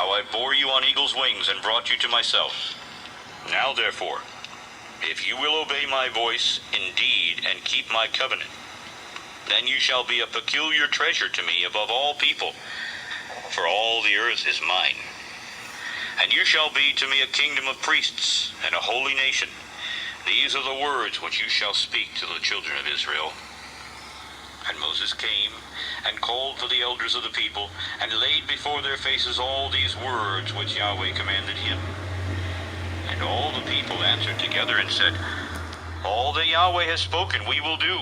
how I bore you on eagle's wings and brought you to myself. Now therefore, if you will obey my voice indeed and keep my covenant, then you shall be a peculiar treasure to me above all people, for all the earth is mine. And you shall be to me a kingdom of priests and a holy nation. These are the words which you shall speak to the children of Israel. And Moses came and called for the elders of the people, and laid before their faces all these words which Yahweh commanded him. And all the people answered together and said, All that Yahweh has spoken we will do.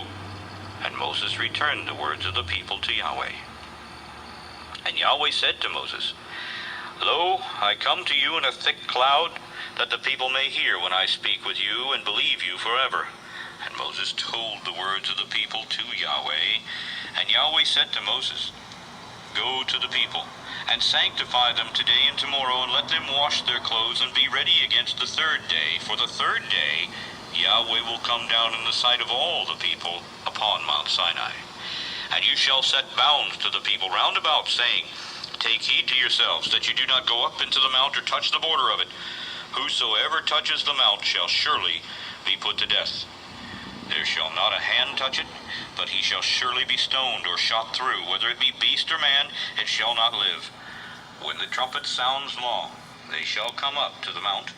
And Moses returned the words of the people to Yahweh. And Yahweh said to Moses, Lo, I come to you in a thick cloud, that the people may hear when I speak with you and believe you forever. And Moses told the words of the people to Yahweh. And Yahweh said to Moses, Go to the people, and sanctify them today and tomorrow, and let them wash their clothes, and be ready against the third day. For the third day Yahweh will come down in the sight of all the people upon Mount Sinai. And you shall set bounds to the people round about, saying, Take heed to yourselves, that you do not go up into the mount or touch the border of it. Whosoever touches the mount shall surely be put to death. There shall not a hand touch it, but he shall surely be stoned or shot through. Whether it be beast or man, it shall not live. When the trumpet sounds long, they shall come up to the mount.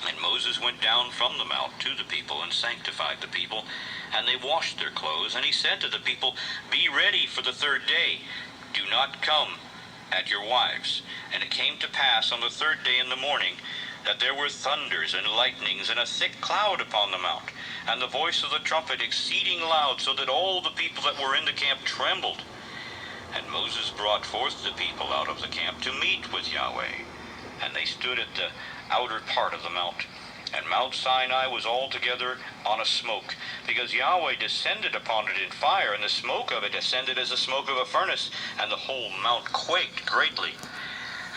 And Moses went down from the mount to the people and sanctified the people, and they washed their clothes. And he said to the people, Be ready for the third day. Do not come at your wives. And it came to pass on the third day in the morning, that there were thunders and lightnings and a thick cloud upon the mount, and the voice of the trumpet exceeding loud, so that all the people that were in the camp trembled. And Moses brought forth the people out of the camp to meet with Yahweh. And they stood at the outer part of the mount. And Mount Sinai was altogether on a smoke, because Yahweh descended upon it in fire, and the smoke of it ascended as the smoke of a furnace, and the whole mount quaked greatly.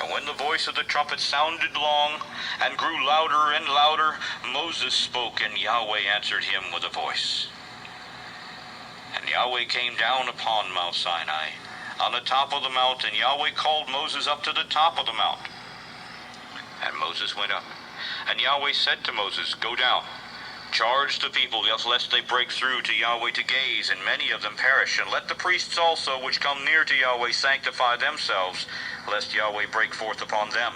And when the voice of the trumpet sounded long, and grew louder and louder, Moses spoke, and Yahweh answered him with a voice. And Yahweh came down upon Mount Sinai, on the top of the mount, and Yahweh called Moses up to the top of the mount. And Moses went up. And Yahweh said to Moses, Go down, charge the people, lest they break through to Yahweh to gaze, and many of them perish. And let the priests also, which come near to Yahweh, sanctify themselves, lest Yahweh break forth upon them.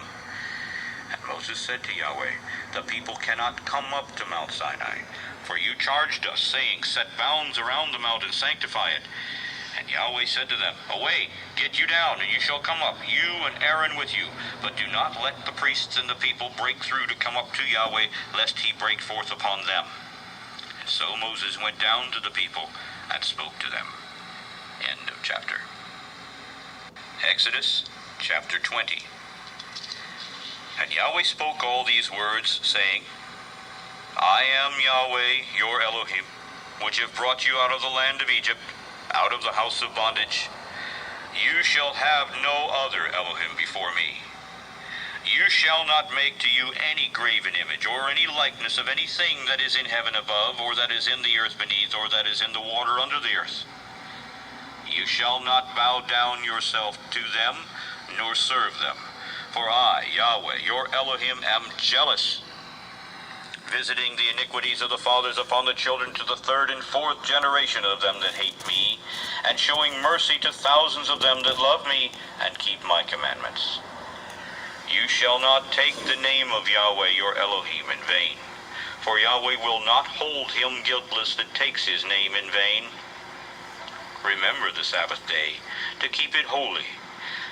And Moses said to Yahweh, The people cannot come up to Mount Sinai, for you charged us, saying, Set bounds around the mount and sanctify it. And Yahweh said to them, Away, get you down, and you shall come up, you and Aaron with you. But do not let the priests and the people break through to come up to Yahweh, lest he break forth upon them. And so Moses went down to the people and spoke to them. End of chapter. Exodus chapter 20. And Yahweh spoke all these words, saying, I am Yahweh your Elohim, which have brought you out of the land of Egypt, out of the house of bondage. You shall have no other Elohim before me. You shall not make to you any graven image, or any likeness of anything that is in heaven above, or that is in the earth beneath, or that is in the water under the earth. You shall not bow down yourself to them, nor serve them. For I, Yahweh, your Elohim, am jealous, visiting the iniquities of the fathers upon the children to the third and fourth generation of them that hate me, and showing mercy to thousands of them that love me and keep my commandments. You shall not take the name of Yahweh your Elohim in vain, for Yahweh will not hold him guiltless that takes his name in vain. Remember the Sabbath day, to keep it holy.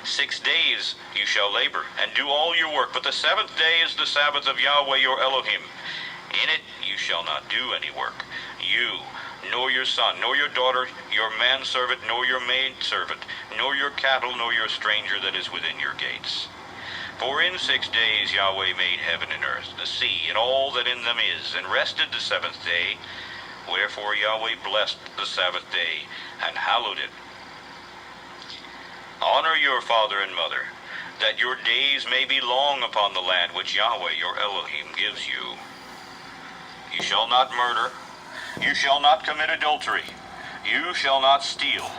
6 days you shall labor, and do all your work, but the seventh day is the Sabbath of Yahweh your Elohim. In it you shall not do any work, you, nor your son, nor your daughter, your manservant, nor your maidservant, nor your cattle, nor your stranger that is within your gates. For in 6 days Yahweh made heaven and earth, the sea, and all that in them is, and rested the seventh day. Wherefore Yahweh blessed the Sabbath day, and hallowed it. Honor your father and mother, that your days may be long upon the land which Yahweh your Elohim gives you. You shall not murder. You shall not commit adultery. You shall not steal.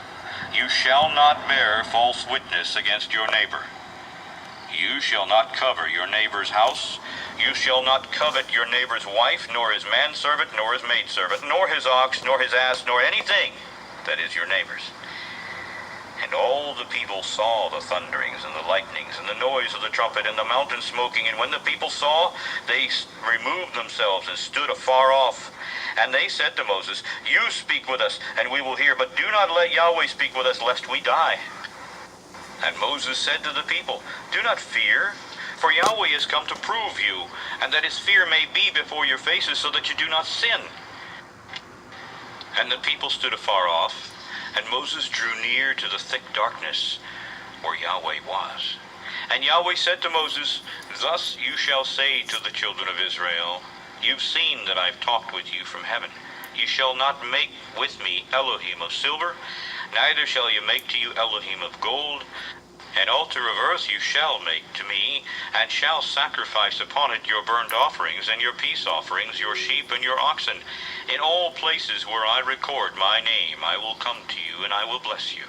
You shall not bear false witness against your neighbor. You shall not cover your neighbor's house. You shall not covet your neighbor's wife, nor his manservant, nor his maidservant, nor his ox, nor his ass, nor anything that is your neighbor's. And all the people saw the thunderings and the lightnings and the noise of the trumpet and the mountain smoking. And when the people saw, they removed themselves and stood afar off. And they said to Moses, You speak with us, and we will hear, but do not let Yahweh speak with us, lest we die. And Moses said to the people, Do not fear, for Yahweh has come to prove you, and that his fear may be before your faces, so that you do not sin. And the people stood afar off, and Moses drew near to the thick darkness where Yahweh was. And Yahweh said to Moses, Thus you shall say to the children of Israel, You've seen that I've talked with you from heaven. You shall not make with me Elohim of silver, neither shall you make to you Elohim of gold. An altar of earth you shall make to me, and shall sacrifice upon it your burnt offerings and your peace offerings, your sheep and your oxen. In all places where I record my name, I will come to you, and I will bless you.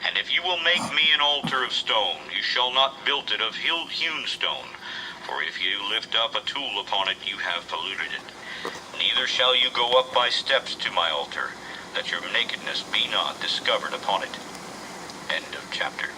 And if you will make me an altar of stone, you shall not build it of hewn stone, for if you lift up a tool upon it, you have polluted it. Neither shall you go up by steps to my altar, that your nakedness be not discovered upon it. End of chapter.